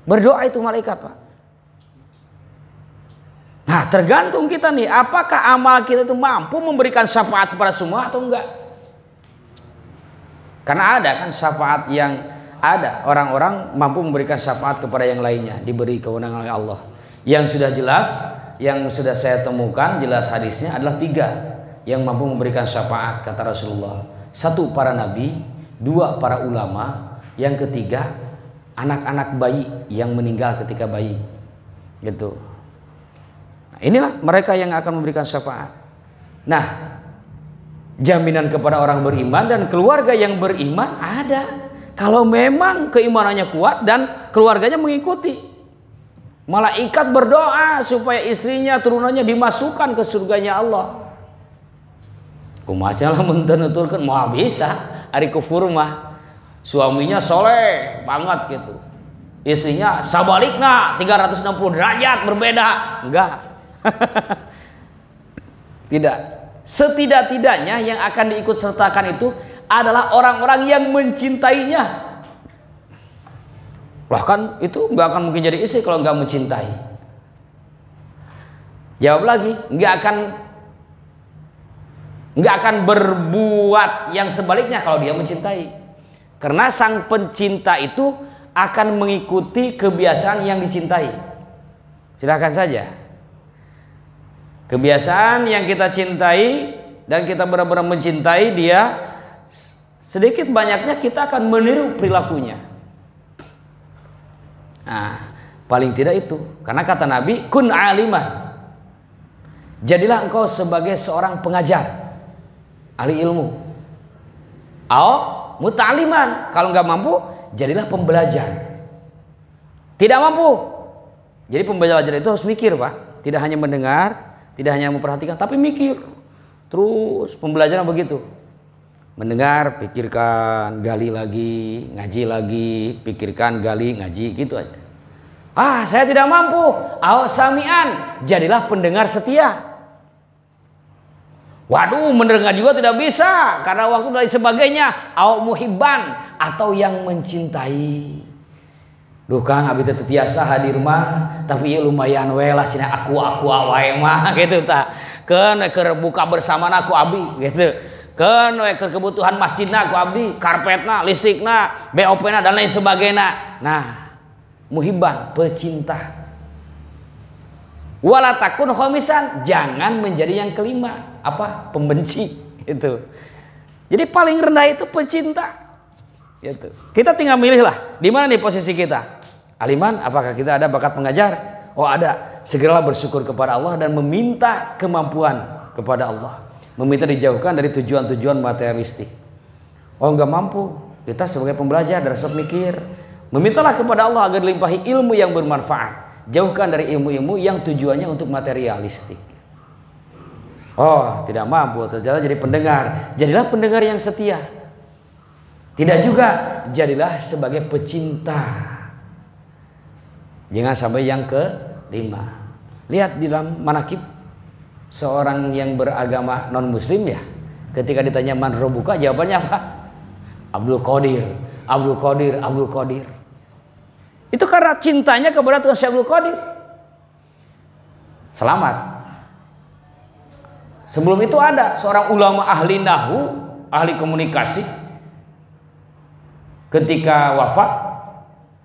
Berdoa itu malaikat, Pak. Nah, tergantung kita nih, apakah amal kita itu mampu memberikan syafaat kepada semua atau enggak. Karena ada kan syafaat yang ada orang-orang mampu memberikan syafaat kepada yang lainnya, diberi kewenangan oleh Allah. Yang sudah jelas, yang sudah saya temukan jelas hadisnya adalah 3 yang mampu memberikan syafaat, kata Rasulullah. 1 para nabi, 2 para ulama, yang ketiga anak-anak bayi yang meninggal ketika bayi, gitu. Nah, inilah mereka yang akan memberikan syafaat. Nah, jaminan kepada orang beriman dan keluarga yang beriman ada kalau memang keimanannya kuat dan keluarganya mengikuti. Malaikat berdoa supaya istrinya, turunannya dimasukkan ke surganya Allah. Kumaha lah mentenuturkan mau bisa ari kufur mah. Suaminya soleh banget gitu, istrinya sabalikna 360 derajat berbeda, enggak. Tidak. Setidak-tidaknya yang akan diikut sertakan itu adalah orang-orang yang mencintainya. Bahkan itu nggak akan mungkin jadi istri kalau nggak mencintai. Jawab lagi, nggak akan berbuat yang sebaliknya kalau dia mencintai. Karena sang pencinta itu akan mengikuti kebiasaan yang dicintai. Silakan saja. Kebiasaan yang kita cintai dan kita benar-benar mencintai dia, sedikit banyaknya kita akan meniru perilakunya. Nah, paling tidak itu. Karena kata Nabi, kun aliman. Jadilah engkau sebagai seorang pengajar, ahli ilmu. Muta'aliman, kalau nggak mampu jadilah pembelajar. Tidak mampu, jadi pembelajar itu harus mikir, Pak. Tidak hanya mendengar, tidak hanya memperhatikan, tapi mikir. Terus pembelajaran begitu, mendengar, pikirkan, gali lagi, ngaji lagi, pikirkan, gali, ngaji, gitu aja. Saya tidak mampu. Sami'an, jadilah pendengar setia. Waduh, mendengar juga tidak bisa karena waktu dan sebagainya. Muhibban, atau yang mencintai. Duh Kang, abi teh tiasa hadir mah, tapi ya lumayan we lah cenah aku wae mah gitu tah. Keun keur buka bersama aku abi gitu. Keun we keur kebutuhan masjidna aku abdi, karpetna, listrikna, BOP-na dan lain sebagainya. Nah, muhibban, pecinta. Wala takun khomisan, jangan menjadi yang kelima. Apa? Pembenci itu. Jadi paling rendah itu pecinta. Gitu. Kita tinggal milih lah, di mana nih posisi kita? Aliman, apakah kita ada bakat pengajar? Oh ada. Segeralah bersyukur kepada Allah dan meminta kemampuan kepada Allah. Meminta dijauhkan dari tujuan-tujuan materialistik. Oh nggak mampu, kita sebagai pembelajar resep mikir. Memintalah kepada Allah agar dilimpahi ilmu yang bermanfaat. Jauhkan dari ilmu-ilmu yang tujuannya untuk materialistik. Oh tidak mampu, terjadilah jadi pendengar. Jadilah pendengar yang setia. Tidak juga jadilah sebagai pecinta. Jangan sampai yang kelima. Lihat di dalam manakib seorang yang beragama non muslim ya, ketika ditanya man robuka, jawabannya apa? Abdul Qadir, Abdul Qadir, Abdul Qadir. Itu karena cintanya kepada Tuhan Syekh Abdul Qadir. Selamat. Sebelum itu ada seorang ulama ahli nahwu, ahli komunikasi, ketika wafat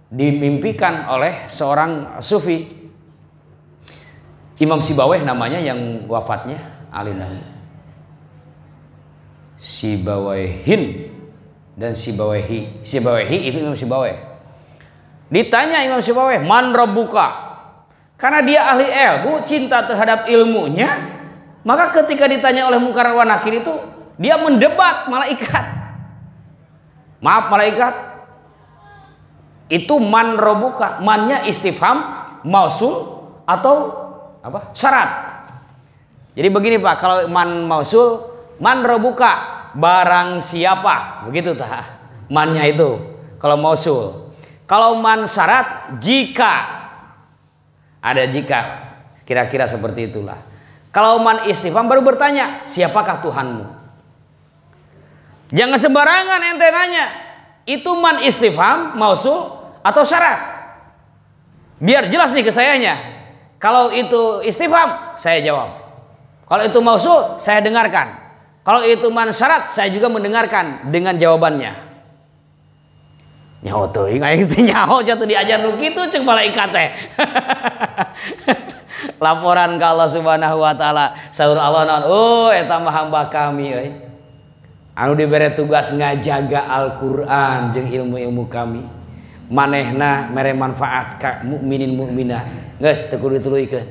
dimimpikan oleh seorang sufi, Imam Sibawayh namanya yang wafatnya, ahli nahwu. Sibawayhin dan Sibawayhi. Sibawayhi itu Imam Sibawayh. Ditanya Imam Sibawayh, man rabbuka? Karena dia ahli ilmu, cinta terhadap ilmunya, maka ketika ditanya oleh Munkar wa Nakir itu, dia mendebat malaikat. Maaf malaikat, itu man rabbuka, mannya istifham, mausul atau apa? Syarat. Jadi begini Pak, kalau man mausul, man rabbuka, barang siapa, begitu tah? Mannya itu kalau mausul. Kalau man syarat, jika ada, jika kira-kira seperti itulah. Kalau man istifham baru bertanya, siapakah Tuhanmu? Jangan sembarangan ente nanya. Itu man istifham, mausul atau syarat. Biar jelas nih ke sayanya. Kalau itu istifham, saya jawab. Kalau itu mausul, saya dengarkan. Kalau itu mansyarat, saya juga mendengarkan dengan jawabannya. Nyaho teuing aya teh nyaho jatuh diajar nu kitu ceuk malaikat teh. Laporan ke Allah Subhanahu wa taala, saur Allah naon, "Oh, eta mah hamba kami euy. Anu dibere tugas ngajaga Al-Qur'an jeung ilmu-ilmu kami. Manehna mere manfaat ka mukminin mukminah. Geus teu kudu dituluykeun.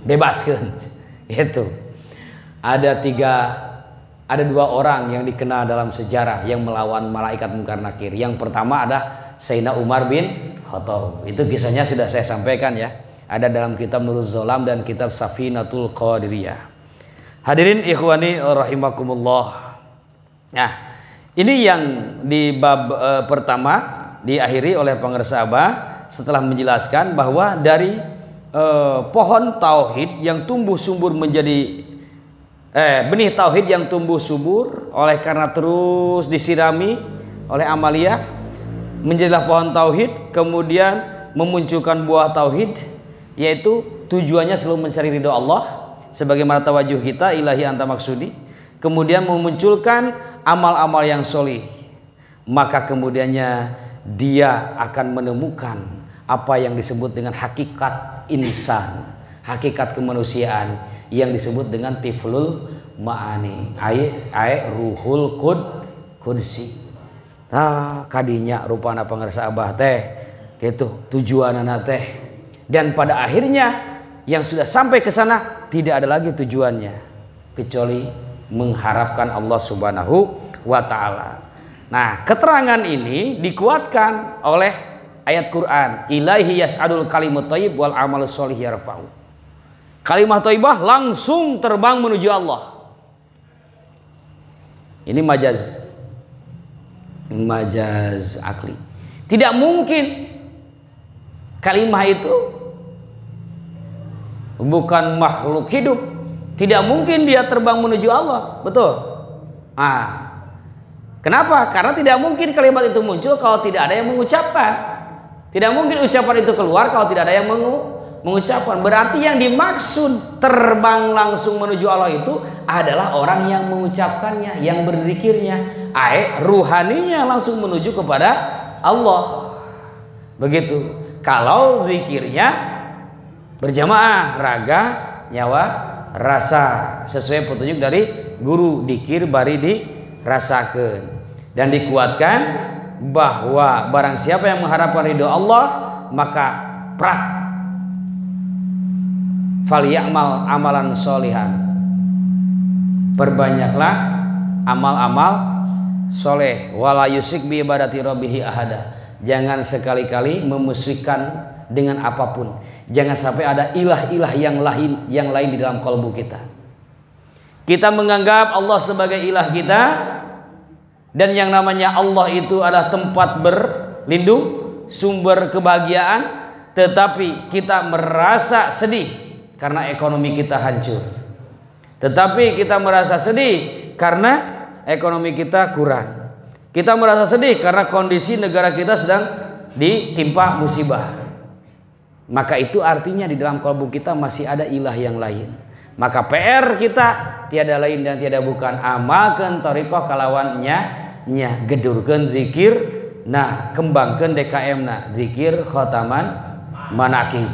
Bebaskeun." Itu ada dua orang yang dikenal dalam sejarah yang melawan malaikat Munkar Nakir. Yang pertama ada Sayyidina Umar bin Khattab. Itu kisahnya sudah saya sampaikan ya. Ada dalam kitab Nuruz Zolam dan kitab Safinatul Qadiriyah. Hadirin ikhwani rahimakumullah. Nah, ini yang di bab pertama diakhiri oleh pengarsa Abah setelah menjelaskan bahwa dari pohon tauhid yang tumbuh subur menjadi benih tauhid yang tumbuh subur oleh karena terus disirami oleh amaliyah menjadilah pohon tauhid, kemudian memunculkan buah tauhid, yaitu tujuannya selalu mencari ridho Allah sebagaimana tawajuh kita ilahi anta maksudi, kemudian memunculkan amal-amal yang solih, maka kemudiannya dia akan menemukan apa yang disebut dengan hakikat insan, hakikat kemanusiaan yang disebut dengan tiflul ma'ani, ruhul qudsi. Nah, kadinya rupana pangarsa Abah teh gitu tujuanana teh, dan pada akhirnya yang sudah sampai ke sana tidak ada lagi tujuannya kecuali mengharapkan Allah Subhanahu wa taala. Nah, keterangan ini dikuatkan oleh ayat Quran, ilaihi yas'adul kalimut thayyib wal amalus sholih yarfa'u. Kalimah thayyibah langsung terbang menuju Allah. Ini majaz akli. Tidak mungkin kalimah itu bukan makhluk hidup. Tidak mungkin dia terbang menuju Allah, betul? Kenapa? Karena tidak mungkin kalimat itu muncul kalau tidak ada yang mengucapkan. Tidak mungkin ucapan itu keluar kalau tidak ada yang mengucapkan. Berarti yang dimaksud terbang langsung menuju Allah itu adalah orang yang mengucapkannya, yang berzikirnya, ruhaninya langsung menuju kepada Allah. Begitu. Kalau zikirnya berjamaah, raga, nyawa, rasa, sesuai petunjuk dari guru, dikir bari dirasakan dan dikuatkan bahwa barang siapa yang mengharapkan ridho Allah maka falyamal amalan sholihan, perbanyaklah amal-amal soleh, wala yusik bi ibadati rabbihi ahada. Jangan sekali-kali memusyrikan dengan apapun. Jangan sampai ada ilah-ilah yang lain di dalam kalbu kita. Kita menganggap Allah sebagai ilah kita, dan yang namanya Allah itu adalah tempat berlindung, sumber kebahagiaan, tetapi kita merasa sedih karena ekonomi kita hancur. Tetapi kita merasa sedih karena ekonomi kita kurang. Kita merasa sedih karena kondisi negara kita sedang ditimpa musibah. Maka itu artinya di dalam kalbu kita masih ada ilah yang lain. Maka PR kita tiada lain dan tiada bukan amalkeun thariqah kalawannya gedurkeun zikir, nah kembangkeun DKM na zikir khotaman manakib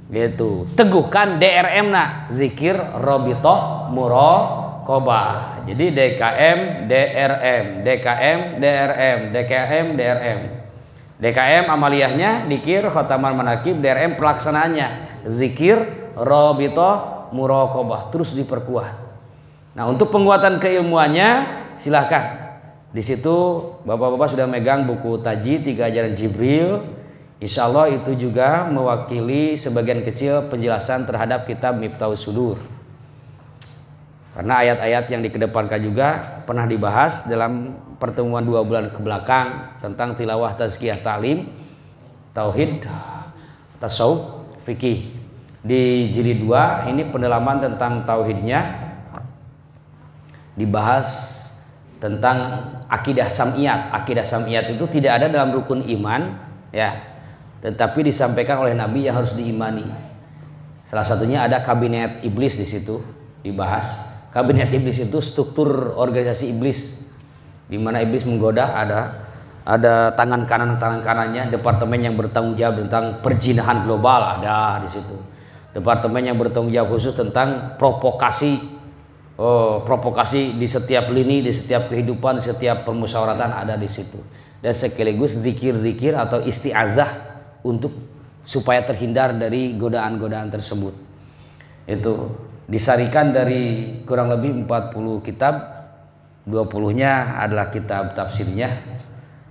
gitu, teguhkan DRM na zikir robitoh muraqabah. Jadi DKM DRM, DKM DRM, DKM DRM. DKM amaliyahnya zikir khotaman manakib, DRM pelaksanaannya zikir robitoh muraqabah, terus diperkuat. Nah, untuk penguatan keilmuannya silahkan. Di situ bapak-bapak sudah megang buku Taji 3 Ajaran Jibril. Insya Allah itu juga mewakili sebagian kecil penjelasan terhadap kitab Miftahus Sudur. Karena ayat-ayat yang dikedepankan juga pernah dibahas dalam pertemuan 2 bulan kebelakang tentang tilawah, tazkiyah, ta'lim, tauhid, tasawuf, fikih. Di jilid 2 ini pendalaman tentang tauhidnya, dibahas tentang akidah sam'iyat. Akidah sam'iyat itu tidak ada dalam rukun iman ya. tetapi disampaikan oleh Nabi yang harus diimani. Salah satunya ada kabinet iblis, di situ dibahas. Kabinet iblis itu struktur organisasi iblis, di mana iblis menggoda. Ada tangan kanan tangan kanannya, departemen yang bertanggung jawab tentang perzinahan global ada di situ. Departemen yang bertanggung jawab khusus tentang provokasi di setiap lini, di setiap kehidupan, di setiap permusyawaratan ada di situ. Dan sekaligus zikir-zikir atau isti'azah untuk supaya terhindar dari godaan-godaan tersebut. Itu disarikan dari kurang lebih 40 kitab, 20-nya adalah kitab tafsirnya.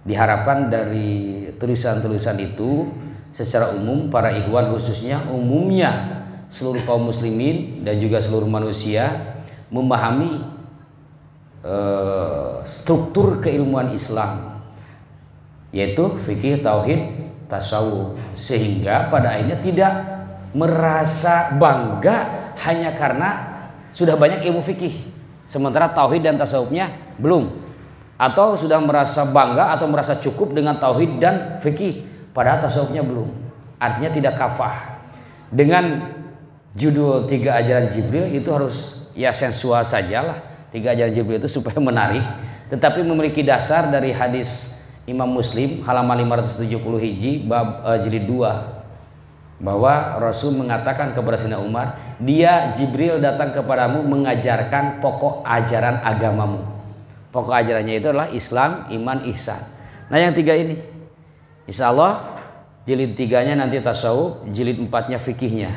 Diharapkan dari tulisan-tulisan itu secara umum para ikhwan, khususnya umumnya seluruh kaum muslimin dan juga seluruh manusia memahami struktur keilmuan Islam, yaitu fikih, tauhid, tasawuf, sehingga pada akhirnya tidak merasa bangga hanya karena sudah banyak ilmu fikih sementara tauhid dan tasawufnya belum, atau sudah merasa bangga atau merasa cukup dengan tauhid dan fikih padahal tasawufnya belum. Artinya tidak kafah. Dengan judul 3 ajaran Jibril itu harus ya sensual sajalah. 3 ajaran Jibril itu supaya menarik, tetapi memiliki dasar dari hadis Imam Muslim halaman 570 hiji bab jilid 2, bahwa Rasul mengatakan kepada Sayyidina Umar, dia Jibril datang kepadamu mengajarkan pokok ajaran agamamu. Pokok ajarannya itu adalah Islam, iman, ihsan. Nah yang 3 ini insya Allah jilid 3-nya nanti tasawuf, jilid 4-nya fikihnya.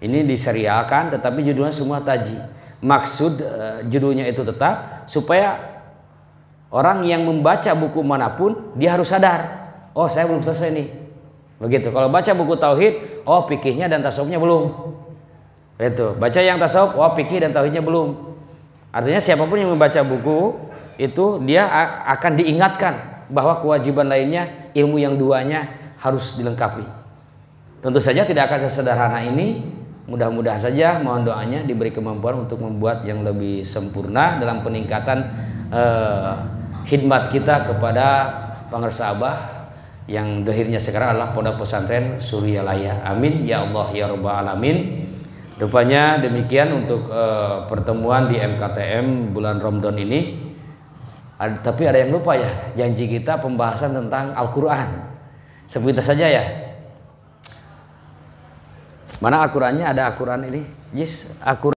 Ini diserialkan tetapi judulnya semua taji. Maksud judulnya itu tetap supaya orang yang membaca buku manapun dia harus sadar, oh saya belum selesai nih. Begitu. Kalau baca buku tauhid, oh fikihnya dan tasawufnya belum. Itu. Baca yang tasawuf, oh fikih dan tauhidnya belum. Artinya siapapun yang membaca buku itu dia akan diingatkan bahwa kewajiban lainnya, ilmu yang 2-nya harus dilengkapi. Tentu saja tidak akan sesederhana ini. Mudah-mudahan saja mohon doanya diberi kemampuan untuk membuat yang lebih sempurna dalam peningkatan khidmat kita kepada Pangersa Abah yang dohirnya sekarang adalah Pondok Pesantren Suryalaya. Amin ya Allah ya Rabbal Alamin. Rupanya demikian untuk pertemuan di MKTM bulan Ramadan ini. Tapi ada yang lupa ya, janji kita pembahasan tentang Al-Quran. Sebentar saja ya. Mana Al-Qurannya? Ada Al-Quran ini? Yes, Al-Quran.